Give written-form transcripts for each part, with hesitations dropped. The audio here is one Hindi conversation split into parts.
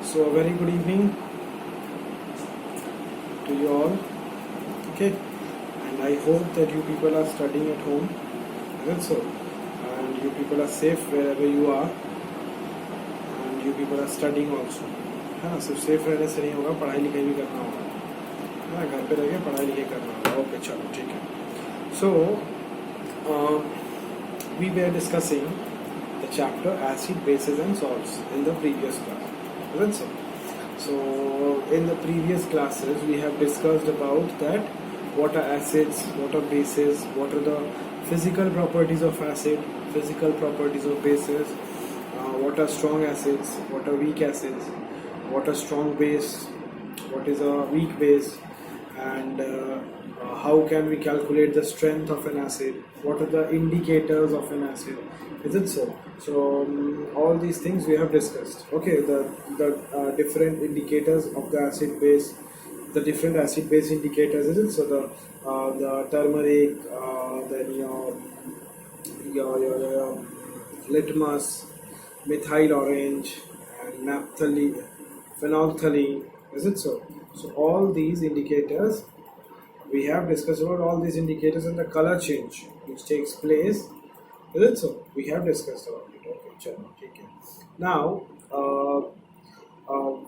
So a very good evening to you all. Okay, and I hope that you people are studying at home. Is it so? And you people are safe wherever you are, and you people are studying also. है ना, सिर्फ सेफ रहने से नहीं होगा, पढ़ाई लिखाई भी करना होगा, है ना, घर पे रह के पढ़ाई लिखाई करना होगा. ओके, चलो ठीक है. So we were discussing the chapter acid, bases and salts in the previous class. Is it so? So in the previous classes we have discussed about that what are acids, what are bases, what are the physical properties of acid, physical properties of bases, what are strong acids, what are weak acids, what are strong base, what is a weak base, and how can we calculate the strength of an acid, what are the indicators of an acid. Is it so? So all these things we have discussed. Okay, the different indicators of the acid base, the different acid base indicators. Is it so? The turmeric, then your litmus, methyl orange, and naphthalene, phenolphthalein. Is it so? So all these indicators we have discussed about all these indicators and the color change which takes place. Is it so? We have discussed about it. Okay, chalo, okay. Now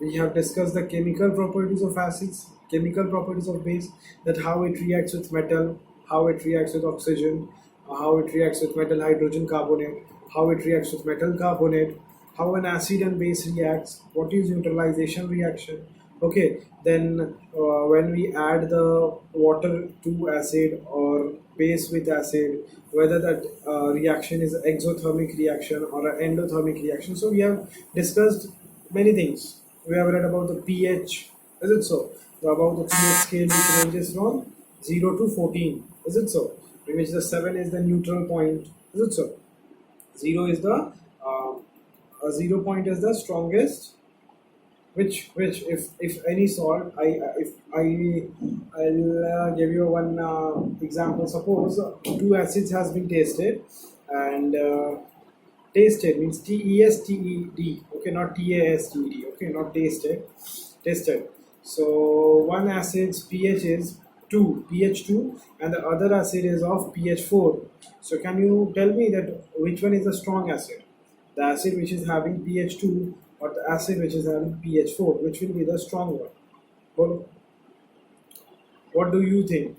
we have discussed the chemical properties of acids, chemical properties of base, that how it reacts with metal, how it reacts with oxygen, how it reacts with metal hydrogen carbonate, how it reacts with metal carbonate, how an acid and base reacts, what is neutralization reaction. Okay, then when we add the water to acid or base with acid, whether that reaction is an exothermic reaction or an endothermic reaction. So we have discussed many things. We have read about the pH. Is it so? About the pH scale which ranges from 0 to 14. Is it so? In which the 7 is the neutral point. Is it so? 0 is the 0 point is the strongest. Which if any salt, I'll give you one example. Suppose two acids has been tasted, and tasted means TESTED. Okay, not TASTED. Okay, not tasted, tested. So one acid's pH is 2, pH 2, and the other acid is of pH 4. So can you tell me that which one is the strong acid? The acid which is having pH 2 or the acid which is having pH 4, which will be the strong one? Well, what do you think?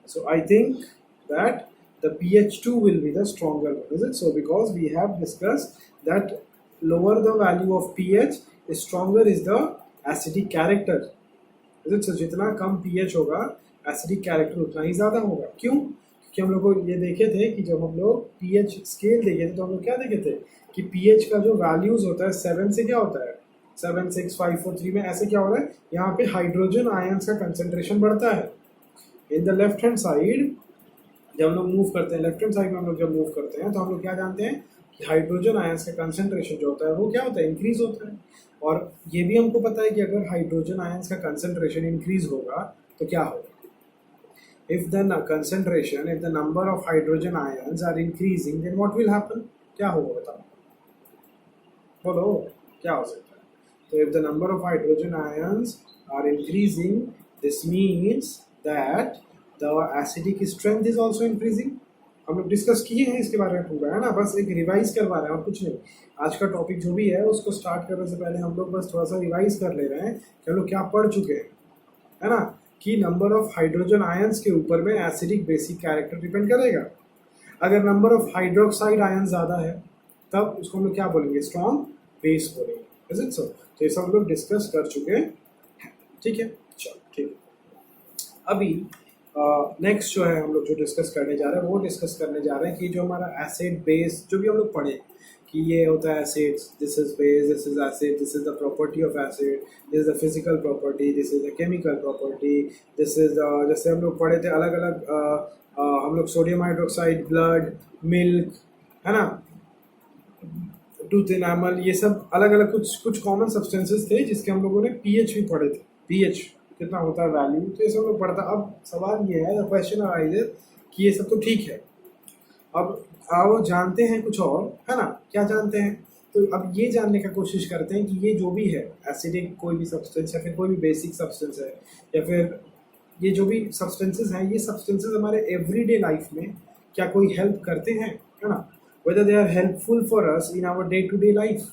So I think that the pH 2 will be the stronger one. Is it so? Because we have discussed that lower the value of pH, stronger is the acidic character. Is it so? जितना कम pH होगा acidic character उतना ही ज़्यादा होगा. क्यों? क्योंकि हम लोग को ये देखे थे कि जब हम लोग pH स्केल देखे थे तो हम लोग क्या देखे थे कि pH का जो वैल्यूज होता है 7 से क्या होता है 7, 6, 5, 4, 3 में ऐसे क्या हो रहा है, यहाँ पे हाइड्रोजन आयंस का कंसेंट्रेशन बढ़ता है. In the left hand side जब हम लोग मूव करते हैं, लेफ्ट हैंड साइड में हम लोग जब मूव करते हैं तो हम लोग क्या जानते हैं कि हाइड्रोजन आयंस का कंसेंट्रेशन जो होता है वो क्या होता है, इंक्रीज होता है. और ये भी हमको पता है कि अगर हाइड्रोजन आयंस का कंसेंट्रेशन इंक्रीज होगा तो क्या होगा. If the concentration, if the number of hydrogen ions are increasing, then what will happen? क्या होगा बताओ, बोलो क्या हो सकता है. So if the number of hydrogen ions are increasing, this means that the acidic strength is also increasing. हम लोग डिस्कस किए हैं इसके बारे में पूरा, है ना, बस एक रिवाइज करवा रहे हैं और कुछ नहीं. आज का टॉपिक जो भी है उसको स्टार्ट करने से पहले हम लोग बस थोड़ा सा रिवाइज कर ले रहे हैं कि हम लोग क्या पढ़ चुके हैं, है ना, कि नंबर ऑफ हाइड्रोजन आयंस के ऊपर में एसिडिक बेसिक कैरेक्टर डिपेंड करेगा. अगर नंबर ऑफ हाइड्रोक्साइड आयंस ज़्यादा है तब उसको हम लोग क्या बोलेंगे, स्ट्रॉन्ग बेस बोलेंगे. Is it so? तो ये सब हम लोग डिस्कस कर चुके हैं. ठीक है, चलो ठीक है. अभी नेक्स्ट जो है हम लोग जो डिस्कस करने जा रहे हैं वो डिस्कस करने जा रहे हैं कि जो हमारा एसिड बेस जो भी हम लोग पढ़े कि ये होता है acids, this is base, this is acid, this is the property of acid, this is the physical property, this is the chemical property, this is जैसे हम लोग पढ़े थे अलग अलग हम लोग सोडियम हाइड्रोक्साइड, ब्लड, मिल्क, है ना, टूथ इनामल, ये सब अलग अलग कुछ कॉमन सब्सटेंसेस थे जिसके हम लोगों ने पीएच भी पढ़े थे. पीएच कितना होता है वैल्यू, तो ये सब लोग पढ़ता. अब सवाल ये है, द क्वेश्चन अराइजेस कि ये सब तो ठीक है, अब आओ जानते हैं कुछ और, है ना. क्या जानते हैं तो अब ये जानने का कोशिश करते हैं कि ये जो भी है एसिडिक कोई भी सब्सटेंस या फिर कोई भी बेसिक सब्सटेंस है या फिर ये जो भी सब्सटेंसेस हैं, ये सब्सटेंसेस हमारे एवरीडे लाइफ में क्या कोई हेल्प करते हैं, है ना? Whether they are helpful for us in our day to day life,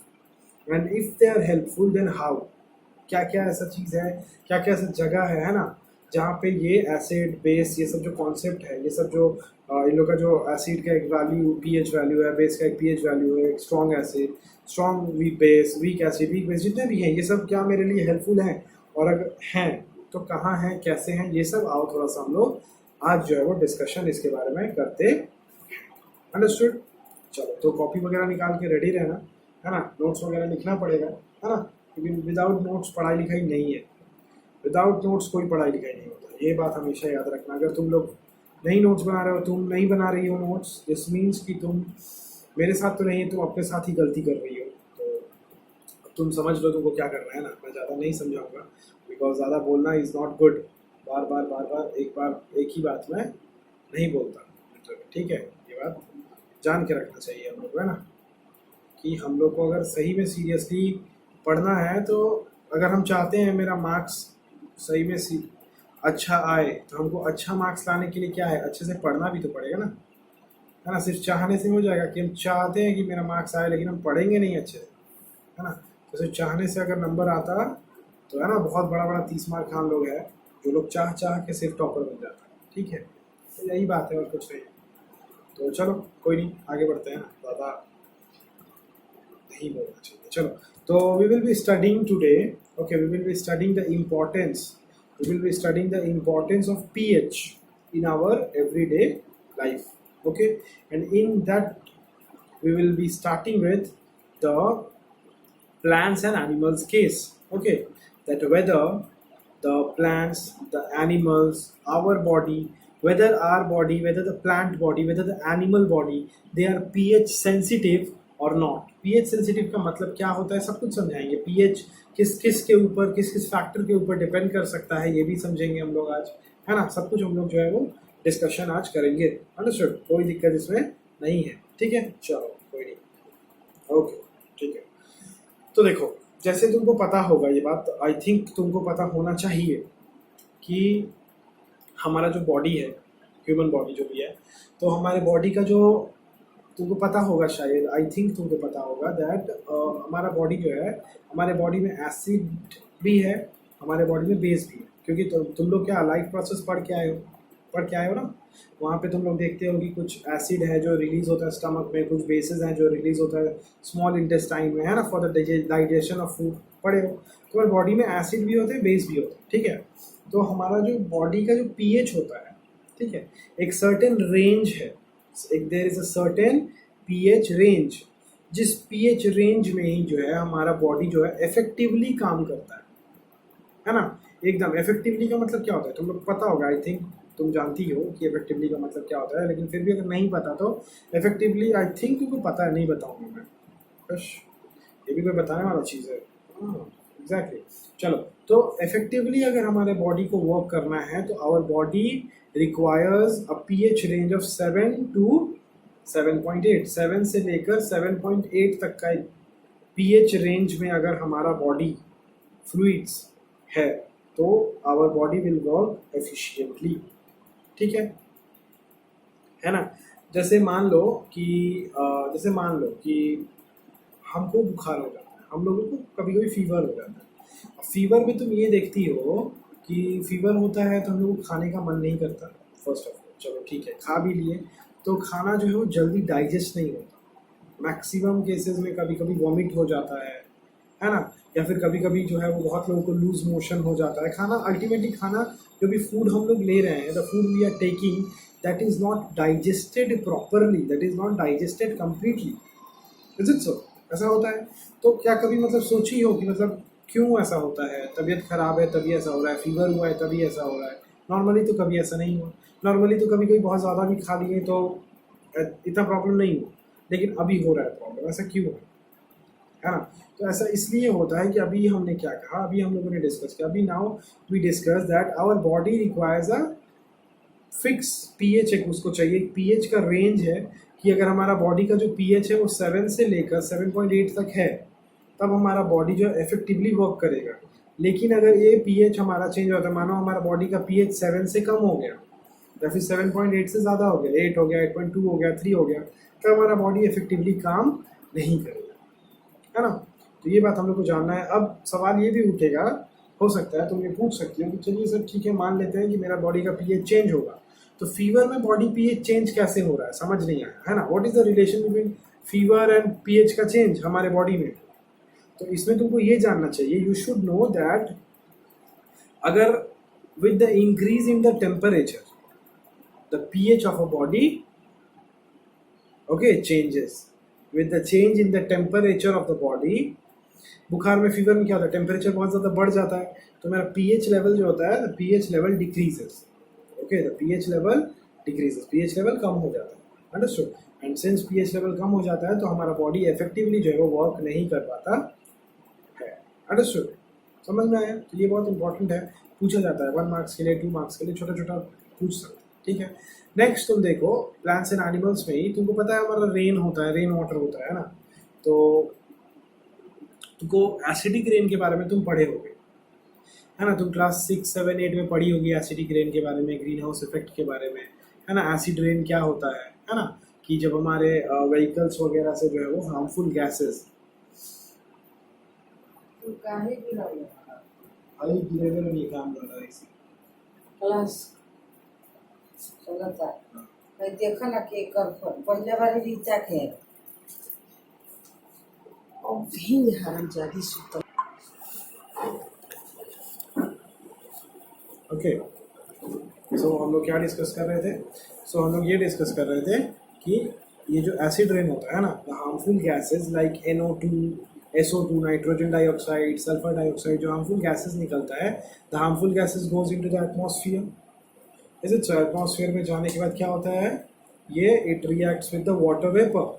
and if they are helpful then how, क्या क्या ऐसा चीज़ है, क्या क्या ऐसा जगह है ना, जहाँ पे ये एसिड बेस ये सब जो कॉन्सेप्ट है, ये सब जो इन लोग का जो एसिड का एक वैल्यू पीएच वैल्यू है, बेस का एक पीएच वैल्यू है, एक strong acid, strong weak base, weak acid, weak base, जितने भी हैं ये सब क्या मेरे लिए हेल्पफुल हैं, और अगर हैं तो कहाँ हैं, कैसे हैं, ये सब आओ थोड़ा सा हम लोग आज जो है वो डिस्कशन इसके बारे में करते। अंडरस्टूड? चलो, तो कॉपी वगैरह निकाल के रेडी रहना, है ना? नोट्स वगैरह लिखना पड़ेगा, है ना? क्योंकि विदाउट नोट्स पढ़ाई लिखाई नहीं है, विदाउट नोट्स कोई पढ़ाई लिखाई नहीं होता, ये बात हमेशा याद रखना। अगर तुम लोग नहीं नोट्स बना रहे हो, तुम नहीं बना रही हो नोट्स, दिस मीन्स कि तुम मेरे साथ तो नहीं है, तुम अपने साथ ही गलती कर रही हो। तो अब तुम समझ लो तुमको क्या करना है ना, मैं ज़्यादा नहीं समझाऊंगा बिकॉज ज़्यादा बोलना इज़ नॉट गुड। बार बार एक ही बात मैं नहीं बोलता, ठीक है? ये बात जान के रखना चाहिए हम लोग, है ना, कि हम लोग को अगर सही में सीरियसली पढ़ना है, तो अगर हम चाहते हैं मेरा मार्क्स सही में अच्छा आए, तो हमको अच्छा मार्क्स लाने के लिए क्या है, अच्छे से पढ़ना भी तो पड़ेगा ना, है ना? सिर्फ चाहने से हो जाएगा कि हम चाहते हैं कि मेरा मार्क्स आए लेकिन हम पढ़ेंगे नहीं अच्छे से, है ना? तो सिर्फ चाहने से अगर नंबर आता तो है ना, बहुत बड़ा बड़ा 30 मार्क खान लोग हैं जो लोग चाह के सिर्फ टॉपर बन जाता है, ठीक है? तो यही बात है और कुछ नहीं। तो चलो कोई नहीं, आगे बढ़ते हैं ना, ज़्यादा नहीं बोलना चाहिए। चलो, तो we will be studying today, okay, we will be studying the importance, we will be studying the importance of pH in our everyday life, okay, and in that we will be starting with the plants and animals case, okay, that whether the plants, the animals, our body, whether our body, whether the plant body, whether the animal body, they are pH sensitive और नॉट। पीएच सेंसिटिव का मतलब क्या होता है सब कुछ समझाएंगे। पीएच किस किस के ऊपर, किस किस फैक्टर के ऊपर डिपेंड कर सकता है, ये भी समझेंगे हम लोग आज, है ना? सब कुछ हम लोग जो है वो डिस्कशन आज करेंगे। अंडरस्टूड? कोई दिक्कत इसमें नहीं है, ठीक है? चलो कोई नहीं, ओके, ठीक है। तो देखो, जैसे तुमको पता होगा ये बात, आई थिंक तुमको पता होना चाहिए कि हमारा जो बॉडी है, ह्यूमन बॉडी जो भी है, तो हमारे बॉडी का जो तुमको पता होगा शायद, आई थिंक तुमको पता होगा दैट हमारा बॉडी जो है, हमारे बॉडी में एसिड भी है, हमारे बॉडी में बेस भी है, क्योंकि तुम लोग क्या लाइफ प्रोसेस पढ़ के आए हो ना, वहाँ पे तुम लोग देखते हो कि कुछ एसिड है जो रिलीज होता है स्टमक में, कुछ बेसिस हैं जो रिलीज होता है स्मॉल इंटेस्टाइन में, है ना, for the digestion of food. पढ़े हो? तुम्हारी बॉडी में एसिड भी होते हैं, बेस भी होते हैं, ठीक है? तो हमारा जो बॉडी का जो पीएच होता है, ठीक है, एक सर्टेन रेंज है, there is a certain pH range, जिस पीएच रेंज में ही जो है हमारा बॉडी जो है इफेक्टिवली काम करता है ना? एकदम इफेक्टिवली का मतलब क्या होता है तुम लोग पता होगा, आई थिंक तुम जानती हो कि इफेक्टिवली का मतलब क्या होता है, लेकिन फिर भी अगर नहीं पता तो इफेक्टिवली आई थिंक तुमको पता है, नहीं बताऊंगा मैं, बस ये भी कोई बताने वाला चीज़ है। एग्जैक्टली। चलो, तो इफेक्टिवली अगर हमारे बॉडी को वर्क करना है तो our body requires a pH range of 7 to 7.8, 7 से लेकर 7.8 तक का पीएच रेंज में अगर हमारा बॉडी फ्लूइड्स है तो our body will work efficiently, ठीक है ना? जैसे मान लो कि हमको बुखार हो जाता है, हम लोगों को कभी कभी फीवर हो जाता है। फीवर में तुम ये देखती हो कि फीवर होता है तो हम लोग को खाने का मन नहीं करता, फर्स्ट ऑफ ऑल। चलो ठीक है, खा भी लिए तो खाना जो है वो जल्दी डाइजेस्ट नहीं होता, मैक्सिमम केसेस में कभी कभी वॉमिट हो जाता है ना, या फिर कभी कभी जो है वो बहुत लोगों को लूज मोशन हो जाता है। खाना अल्टीमेटली, खाना जो भी फूड हम लोग ले रहे हैं, the food we are taking, that is not digested properly, that is not digested completely. Is it so? ऐसा होता है। तो क्या कभी मतलब सोची हो कि मतलब क्यों ऐसा होता है? तबीयत खराब है तभी ऐसा हो रहा है, फीवर हुआ है तभी ऐसा हो रहा है, नॉर्मली तो कभी ऐसा नहीं हुआ। नॉर्मली तो कभी कोई बहुत ज़्यादा भी खा लिए तो इतना प्रॉब्लम नहीं हुआ, लेकिन अभी हो रहा है प्रॉब्लम, ऐसा क्यों है ना? तो ऐसा इसलिए होता है कि अभी हमने क्या कहा, अभी हम लोगों ने डिस्कस किया, अभी now we discuss that our body requires a fix pH, एक उसको चाहिए, पीएच का रेंज है कि अगर हमारा बॉडी का जो पीएच है वो 7 से लेकर 7.8 तक है, तब हमारा बॉडी जो इफेक्टिवली वर्क करेगा। लेकिन अगर ये पीएच हमारा चेंज होता है, मानो हमारा बॉडी का पीएच 7 से कम हो गया या फिर 7.8 से ज़्यादा हो गया, 8 हो गया, 8.2 हो गया, 3 हो गया, तब हमारा बॉडी इफेक्टिवली काम नहीं करेगा, है ना। तो ये बात हम लोग को जानना है। अब सवाल ये भी उठेगा, हो सकता है तुम ये पूछ सकते हो कि चलिए सर ठीक है, मान लेते हैं कि मेरा बॉडी का पीएच चेंज होगा, तो फीवर में बॉडी पीएच चेंज कैसे हो रहा है, समझ नहीं आया, है ना। What is the relation between fever and pH का चेंज हमारे बॉडी में। तो इसमें तुमको ये जानना चाहिए, यू शुड नो दैट अगर with the increase in the temperature the pH of a body okay changes with the change in the temperature of the body. बुखार में, फीवर में क्या होता है, टेम्परेचर बहुत ज़्यादा बढ़ जाता है, तो मेरा पीएच लेवल जो होता है, the pH level decreases, okay, the pH level decreases, pH level कम हो जाता है, understood. And since pH level कम हो जाता है तो हमारा बॉडी इफेक्टिवली जो है वो वर्क नहीं कर पाता है, अंडरस्टूड, समझ में आया। तो ये बहुत इंपॉर्टेंट है, पूछा जाता है 1 मार्क्स के लिए, 2 मार्क्स के लिए, छोटा छोटा पूछ सकते हैं, ठीक है। नेक्स्ट तुम देखो, प्लांट्स एंड एनिमल्स में ही तुमको पता है हमारा रेन होता है, रेन वाटर होता है ना, तो तुमको एसिडिक रेन के बारे में तुम पढ़े होगे, है ना। तुम क्लास 6, 7, 8 में पढ़ी होगी एसिडिक रेन के बारे में, ग्रीन हाउस इफेक्ट के बारे में, है ना। एसिड रेन क्या होता है ना, कि जब हमारे व्हीकल्स वगैरह से जो है वो हार्मफुल गैसेस काम कर रहा है इसी क्लास चलता है, देखा ना कि कर पहले बार रीचा के और भी हरम जादी सुतल। ओके। सो हम लोग क्या डिस्कस कर रहे थे, सो हम लोग ये डिस्कस कर रहे थे कि ये जो एसिड रेन होता है ना, the harmful gases like NO2, SO2, nitrogen dioxide, sulphur dioxide, जो हार्मफुल गैसेस निकलता है, the harmful gases goes into the atmosphere. Is it so? Atmosphere में जाने के बाद क्या होता है, ये it reacts with the water vapour.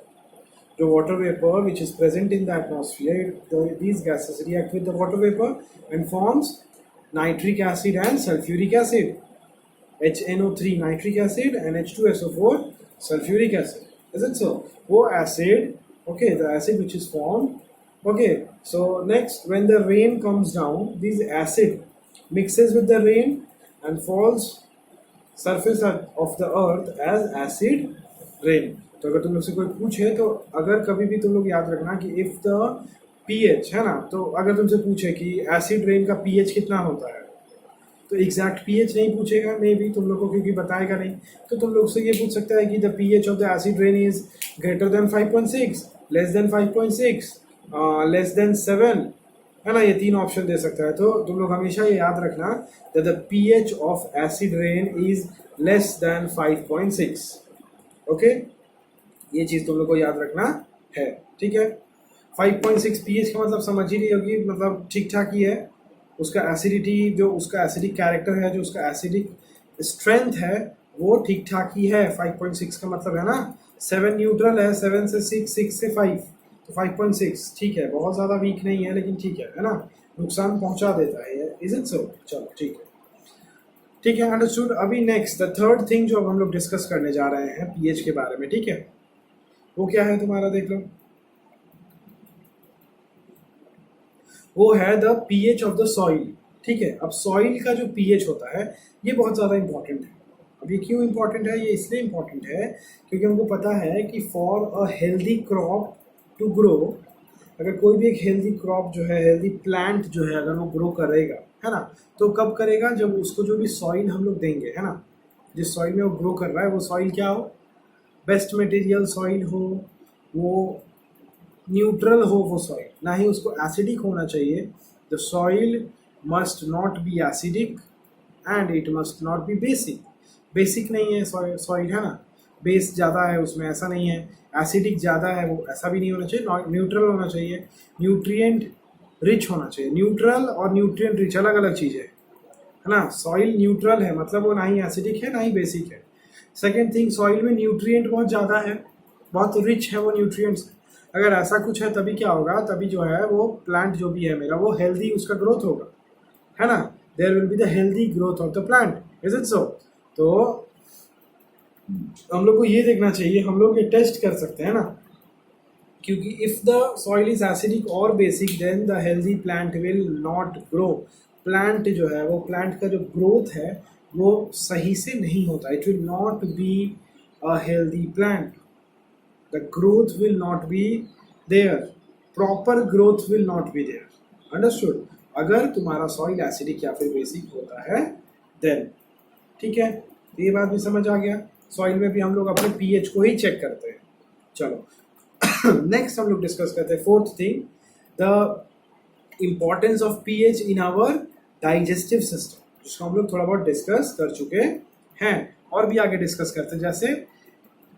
The water vapor which is present in the atmosphere, these gases react with the water vapor and forms nitric acid and sulfuric acid. HNO3 nitric acid and H2SO4 sulfuric acid. Is it so? वो acid, okay, the acid which is formed. Okay, so next when the rain comes down, this acid mixes with the rain and falls surface of the earth as acid rain. तो अगर तुम लोग से कोई पूछे, तो अगर कभी भी तुम लोग याद रखना कि इफ़ द पीएच है ना, तो अगर तुमसे पूछे कि एसिड रेन का पीएच कितना होता है, तो एग्जैक्ट पीएच नहीं पूछेगा, मे भी तुम लोग को क्योंकि बताएगा नहीं, तो तुम लोग से ये पूछ सकता है कि the pH of the acid rain is greater than 5.6, less than 5.6, less than 7, है ना। ये 3 ऑप्शन दे सकता है। तो तुम लोग हमेशा ये याद रखना that the pH of acid rain is less than 5.6, okay. ये चीज़ तुम लोग को याद रखना है, ठीक है। 5.6 पीएच का मतलब समझ ही रही होगी, मतलब ठीक ठाक ही है। उसका एसिडिटी, जो उसका एसिडिक कैरेक्टर है, जो उसका एसिडिक स्ट्रेंथ है, वो ठीक ठाक ही है। 5.6 का मतलब है ना, 7 न्यूट्रल है, 7 से 6, 6 से 5, तो 5.6 ठीक है, बहुत ज़्यादा वीक नहीं है, लेकिन ठीक है ना, नुकसान पहुंचा देता है। इज इट सो? चलो ठीक है, ठीक है, अंडरस्टूड। अभी नेक्स्ट द थर्ड थिंग जो अब हम लोग डिस्कस करने जा रहे हैं पीएच के बारे में, ठीक है, वो क्या है तुम्हारा, देख लो, वो है the pH of the soil, ठीक है। अब सॉइल का जो पीएच होता है ये बहुत ज़्यादा इंपॉर्टेंट है। अब ये क्यों इंपॉर्टेंट है, ये इसलिए इंपॉर्टेंट है क्योंकि हमको पता है कि for a healthy crop to grow, अगर कोई भी एक हेल्दी क्रॉप जो है, हेल्दी प्लांट जो है, अगर वो ग्रो करेगा, है ना, तो कब करेगा, जब उसको जो भी सॉइल हम लोग देंगे, है ना, जिस सॉइल में वो ग्रो कर रहा है वो सॉइल क्या हो, बेस्ट मटेरियल सॉइल हो, वो न्यूट्रल हो वो सॉइल, ना ही उसको एसिडिक होना चाहिए। The soil must not be acidic and it must not be basic. Basic नहीं है सॉइल, है ना, बेस ज़्यादा है उसमें, ऐसा नहीं है, एसिडिक ज़्यादा है वो, ऐसा भी नहीं होना चाहिए। न्यूट्रल होना चाहिए, न्यूट्रिएंट रिच होना चाहिए। न्यूट्रल और न्यूट्रिएंट रिच अलग अलग चीज़ है ना। सॉइल न्यूट्रल है मतलब वो ना ही एसिडिक है ना ही बेसिक है। सेकेंड थिंग, सॉइल में न्यूट्रिएंट बहुत ज़्यादा है, बहुत रिच है वो न्यूट्रिएंट्स। अगर ऐसा कुछ है तभी क्या होगा, तभी जो है वो प्लांट जो भी है मेरा वो हेल्दी उसका ग्रोथ होगा, है ना। There will be the healthy growth of the plant, is it so? तो हम लोग को ये देखना चाहिए, हम लोग ये टेस्ट कर सकते हैं ना, क्योंकि if the soil is acidic और basic then the healthy plant will not grow. Plant जो है वो, प्लांट का जो ग्रोथ है वो सही से नहीं होता, it will not be a healthy plant, the growth will not be there, proper growth will not be there, understood. अगर तुम्हारा सॉइल एसिडिक या फिर बेसिक होता है देन, ठीक है, तो ये बात भी समझ आ गया। सॉइल में भी हम लोग अपने पीएच को ही चेक करते हैं। चलो नेक्स्ट हम लोग डिस्कस करते हैं fourth thing, the importance of pH in our digestive system, जिसको हम लोग थोड़ा बहुत डिस्कस कर चुके हैं और भी आगे डिस्कस करते हैं। जैसे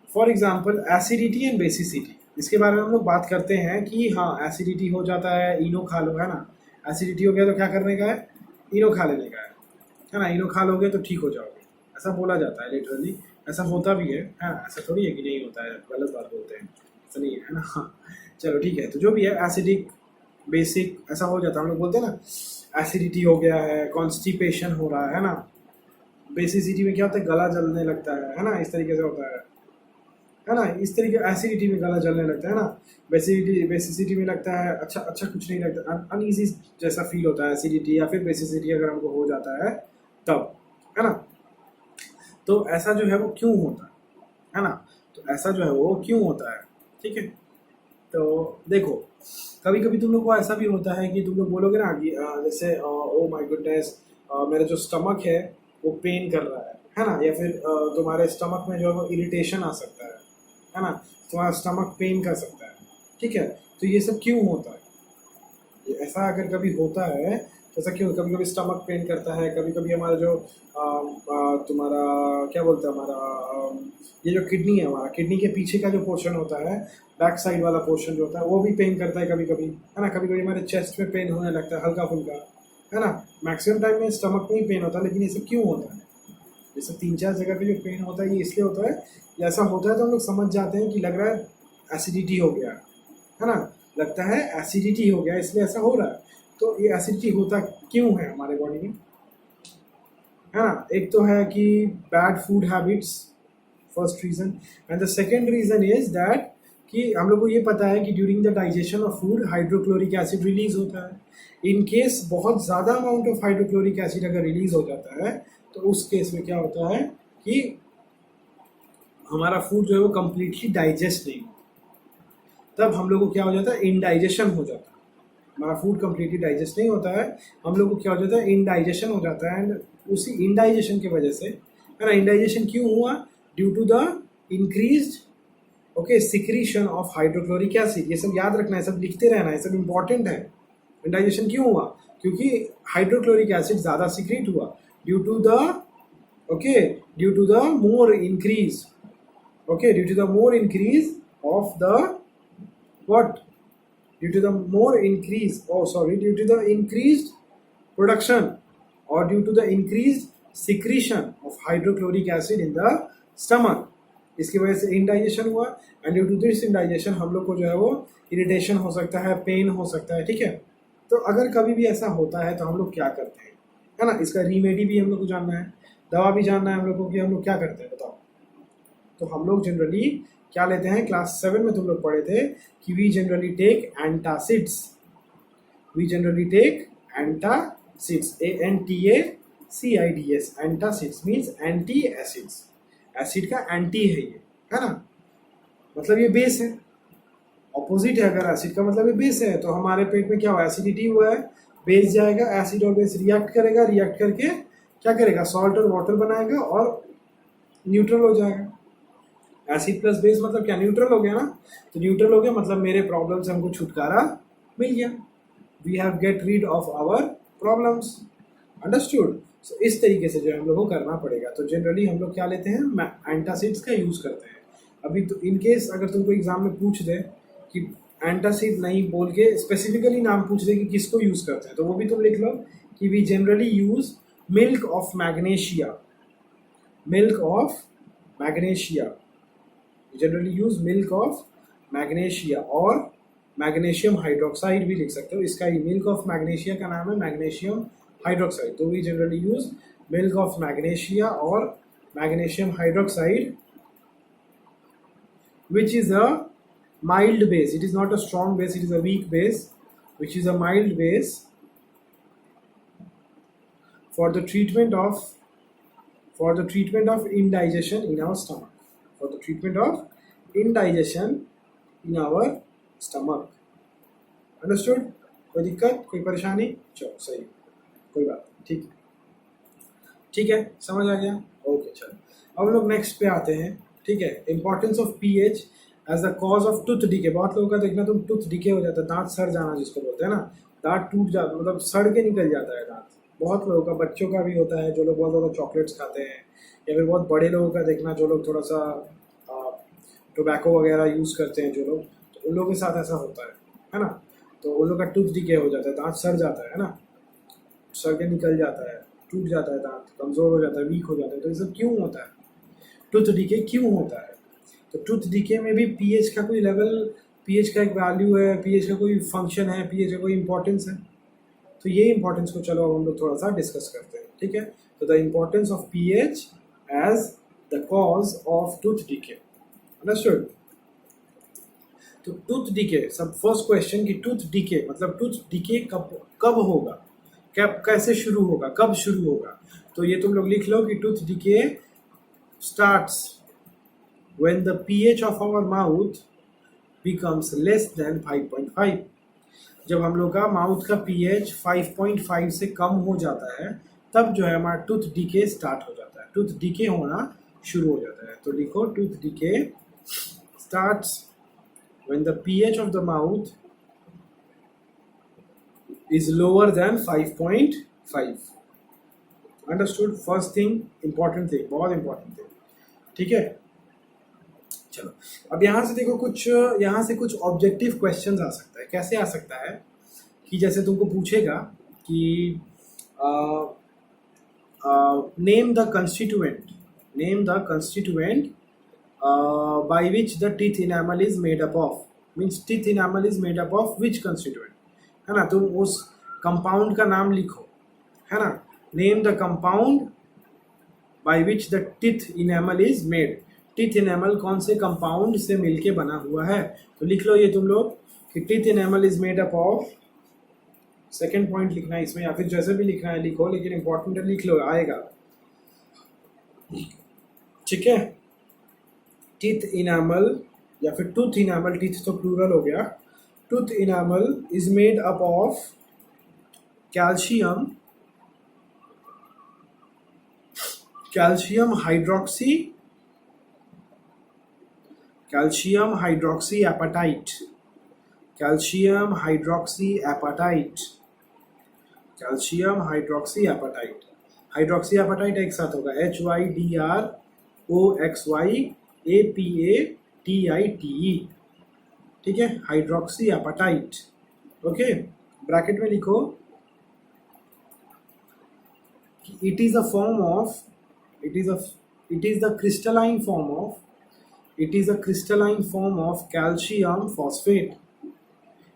for example acidity and basicity, इसके बारे में हम लोग बात करते हैं कि हाँ एसिडिटी हो जाता है, इनो खा लो, है ना। एसिडिटी हो गया तो क्या करने का है, इनो खा लेने का है ना। इनो खा लोगे तो ठीक हो जाओगे, ऐसा बोला जाता है लिटरली, ऐसा होता भी है ऐसा थोड़ी है कि नहीं होता है, गलत बात बोलते हैं, ऐसा नहीं है ना। हाँ चलो ठीक है, तो जो भी है एसिडिक बेसिक ऐसा हो जाता है, हम लोग बोलते हैं ना एसिडिटी हो गया है, कॉन्स्टिपेशन हो रहा है ना। बेसिसिटी में क्या होता है, गला जलने लगता है ना, इस तरीके से होता है ना, इस तरीके एसिडिटी में गला जलने लगता है ना। बेसिसिटी में लगता है अच्छा अच्छा कुछ नहीं लगता, अनईजी जैसा फील होता है एसिडिटी या फिर बेसिसिटी अगर हमको हो जाता है तब, है ना। तो ऐसा जो है वो क्यों होता है ना, तो ऐसा जो है वो क्यों होता है, ठीक है। तो देखो कभी कभी तुम लोग को ऐसा भी होता है कि तुम लोग बोलोगे ना कि जैसे ओ माय गुडनेस मेरा जो स्टमक है वो पेन कर रहा है ना, या फिर तुम्हारे स्टमक में जो है वो इरिटेशन आ सकता है ना, तुम्हारा स्टमक पेन कर सकता है, ठीक है। तो ये सब क्यों होता है, ऐसा अगर कभी होता है तो ऐसा क्यों, कभी कभी स्टमक पेन करता है, कभी कभी हमारा जो तुम्हारा क्या बोलते हैं हमारा ये जो किडनी है, हमारा किडनी के पीछे का जो पोर्शन होता है, बैक साइड वाला पोर्शन जो होता है वो भी पेन करता है कभी कभी, है ना। कभी कभी हमारे चेस्ट में पेन होने लगता है हल्का फुल्का, है ना। मैक्सिमम टाइम में स्टमक में ही पेन होता है, लेकिन ये सब क्यों होता है, ये सब 3-4 जगह पे जो पेन होता है ये इसलिए होता है, या ऐसा होता है तो हम लोग समझ जाते हैं कि लग रहा है एसिडिटी हो गया है ना, लगता है एसिडिटी हो गया इसलिए ऐसा हो रहा है। तो ये एसिडिटी होता क्यों है हमारे बॉडी में, है ना। एक तो है कि bad food habits, first reason, and the second reason is that कि हम लोग को ये पता है कि during the digestion of food hydrochloric acid release होता है। इन केस बहुत ज़्यादा अमाउंट ऑफ हाइड्रोक्लोरिक एसिड अगर रिलीज हो जाता है तो उस केस में क्या होता है कि हमारा फूड जो है वो कम्प्लीटली डाइजेस्ट नहीं होता, तब हम लोग को क्या हो जाता है, इनडाइजेशन हो जाता है। हमारा फूड कम्प्लीटली डाइजेस्ट नहीं होता है, हम लोग को क्या हो जाता है, इनडाइजेशन हो जाता है। एंड उसी इनडाइजेशन की वजह से, है ना, इनडाइजेशन क्यों हुआ, due to the increased secretion of hydrochloric acid. ये सब याद रखना है, सब लिखते रहना है, सब इंपॉर्टेंट है। इनडाइजेशन क्यों हुआ, क्योंकि हाइड्रोक्लोरिक एसिड ज़्यादा सिक्रीट हुआ due to the more increase due to the more increase of the what, due to the more increase, due to the increased production or due to the increased secretion of hydrochloric acid in the stomach, इसकी वजह से इंडाइजेशन हुआ। And due to this indigestion हम लोग को जो है वो इरिटेशन हो सकता है, पेन हो सकता है, ठीक है। तो अगर कभी भी ऐसा होता है तो हम लोग क्या करते हैं, है ना, इसका रीमेडी भी हम लोग को जानना है, दवा भी जानना है हम लोग को कि हम लोग क्या करते हैं, बताओ। तो हम लोग जनरली क्या लेते हैं, क्लास 7 में तुम लोग पढ़े थे कि we generally take antacids, ANTACIDS, antacids means anti acids, acid का एंटी है ये, है ना, मतलब ये बेस है, ऑपोजिट है। अगर एसिड का मतलब ये बेस है, तो हमारे पेट में क्या हुआ, एसिडिटी हुआ है, बेस जाएगा, एसिड और बेस रिएक्ट करेगा, रिएक्ट करके क्या करेगा, सॉल्ट और वाटर बनाएगा और न्यूट्रल हो जाएगा। एसिड प्लस बेस मतलब क्या, न्यूट्रल हो गया ना। तो न्यूट्रल हो गया मतलब मेरे प्रॉब्लम से हमको छुटकारा मिल गया, we have get rid of our problems, understood. So इस तरीके से जो हम लोग को करना पड़ेगा। तो जनरली हम लोग क्या लेते हैं, एंटासिड्स का यूज़ करते हैं। अभी तो इन केस अगर तुमको एग्जाम में पूछ दे कि एंटासिड नहीं बोल के स्पेसिफिकली नाम पूछ दे कि किसको यूज़ करते हैं, तो वो भी तुम लिख लो कि we generally use milk of magnesia, generally use milk of magnesia, और मैग्नीशियम हाइड्रोक्साइड भी लिख सकते हो। इसका मिल्क ऑफ मैग्नीशिया का नाम है मैग्नीशियम हाइड्रोक्साइड। तो we generally use milk of magnesia और magnesium hydroxide which is a mild base. It is not a strong base, it is a weak base, which is a mild base for the treatment of indigestion in our stomach. For the treatment of indigestion in our stomach. Understood? कोई दिक्कत, कोई परेशानी? चलो सही, कोई बात नहीं, ठीक है, ठीक है, समझ आ गया? ओके चलो, अब हम लोग नेक्स्ट पे आते हैं. ठीक है, importance of pH as the cause of tooth decay. बहुत लोगों का देखना तुम टूथ डीके हो जाता है, दांत सड़ जाना जिसको बोलते हैं ना, दांत टूट जाता, मतलब सड़ के निकल जाता है दांत. बहुत लोगों का, बच्चों का भी होता है, जो लोग बहुत ज़्यादा चॉकलेट्स खाते हैं, या फिर बहुत बड़े लोगों का देखना, जो लोग थोड़ा सा टोबैको वगैरह यूज़ करते हैं जो लोग, तो उन लोगों के साथ ऐसा होता है ना. तो उन लोग का टूथ डीके हो जाता है, दांत सड़ जाता है ना, सड़ के निकल जाता है, टूट जाता है दांत, कमज़ोर हो जाता है, वीक हो जाता है. तो ये सब क्यों होता है? टूथ डीके क्यों होता है? तो टूथ डीके में भी पीएच का कोई लेवल, पीएच का एक वैल्यू है, पीएच का कोई फंक्शन है, पीएच का कोई इंपॉर्टेंस है. तो ये इंपॉर्टेंस को चलो अब हम लोग थोड़ा सा डिस्कस करते हैं. ठीक है, तो the importance of pH as the cause of tooth decay. Understood? तो टूथ डीके, सब फर्स्ट क्वेश्चन कि टूथ डीके मतलब टूथ डीके कब होगा, कैसे शुरू होगा, कब शुरू होगा. तो ये तुम लोग लिख लो कि tooth DK starts when the pH of our mouth becomes less than 5.5. जब हम लोग का माउथ का pH 5.5 से कम हो जाता है, तब जो है हमारा टूथ डीके स्टार्ट हो जाता है, टूथ डीके होना शुरू हो जाता है. तो लिखो tooth decay starts when the pH of the mouth is lower than 5.5. Understood? First thing, important thing, बहुत इंपॉर्टेंट थिंग. ठीक है, चलो अब यहाँ से देखो, यहाँ से कुछ ऑब्जेक्टिव क्वेश्चंस आ सकता है. कैसे आ सकता है कि जैसे तुमको पूछेगा कि name the constituent by which the teeth enamel is made up of. Means teeth enamel is made up of which constituent, है ना. तुम उस कंपाउंड का नाम लिखो, है ना. Name the compound by which the teeth enamel is made. Teeth enamel कौन से कंपाउंड से मिलके बना हुआ है. तो लिख लो ये तुम लोग कि teeth enamel is made up of. Second point लिखना है इसमें, या फिर जैसे भी लिखना है लिखो, लेकिन इंपॉर्टेंट लिख लो, आएगा. ठीक है, टीथ इनेमल या फिर टूथ इनेमल, टीथ तो प्लूरल हो गया. Tooth enamel is made up of calcium hydroxy apatite. Hydroxy apatite एक साथ होगा, HYDROXYAPATITE. ठीक है, हाइड्रोक्सी एपाटाइट. ओके, ब्रैकेट में लिखो it is the crystalline form of calcium phosphate.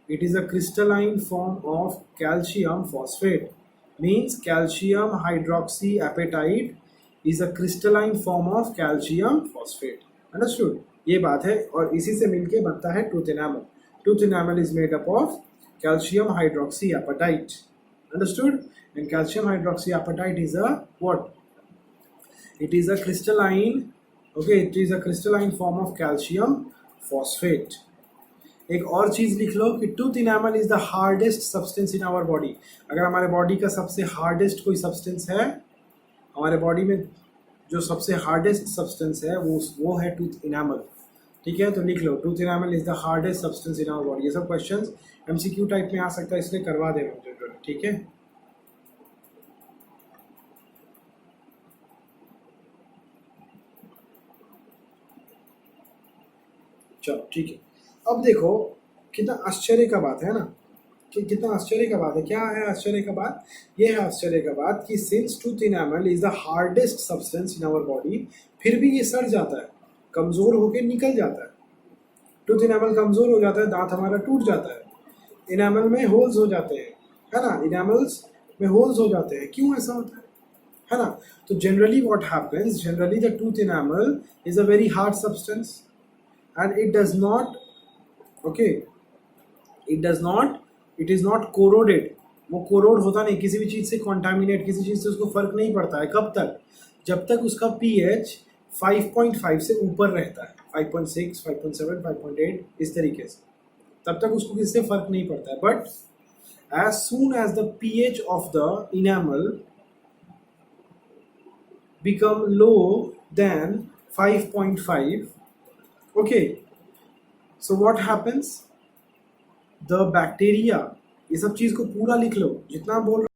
It is a crystalline form of calcium phosphate. Means calcium hydroxyapatite is a crystalline form of calcium phosphate. Understood? ये बात है, और इसी से मिलके बनता है tooth enamel. Tooth enamel is made up of calcium hydroxyapatite. Understood? And calcium hydroxyapatite is a what? It is a crystalline, okay, it is a crystalline form of calcium phosphate. एक और चीज़ लिख लो कि tooth enamel is the hardest substance in our body. अगर हमारे बॉडी का सबसे हार्डेस्ट कोई सब्सटेंस है, हमारे बॉडी में जो सबसे हार्डेस्ट सब्सटेंस है वो है टूथ इनेमल. ठीक है, तो लिख लो tooth enamel is the hardest substance in our body. ये सब क्वेश्चंस एमसीक्यू टाइप में आ सकता है, इसलिए करवा देना मुझे. ठीक है, चलो ठीक है. अब देखो कितना आश्चर्य का बात है ना, कि कितना आश्चर्य का बात है. क्या है आश्चर्य का बात? ये है आश्चर्य का बात कि since tooth enamel is the hardest substance in our body, फिर भी ये सड़ जाता है, कमज़ोर होकर निकल जाता है. टूथ इनेमल कमज़ोर हो जाता है, दांत हमारा टूट जाता है, इनेमल में होल्स हो जाते हैं, है ना. इनेमल्स में होल्स हो जाते हैं. क्यों ऐसा होता है ना. तो generally what happens, generally the tooth enamel is a very hard substance. and it does not, okay, it is not corroded. वो कोरोड होता नहीं, किसी भी चीज़ से कॉन्टामिनेट, किसी चीज़ से उसको फर्क नहीं पड़ता है। कब तक? जब तक उसका pH 5.5 से ऊपर रहता है, 5.6, 5.7, 5.8 इस तरीके से, तब तक उसको किसी से फर्क नहीं पड़ता है। But as soon as the pH of the enamel become low than 5.5, okay, so what happens? The bacteria, ये सब चीज़ को पूरा लिख लो, जितना बोल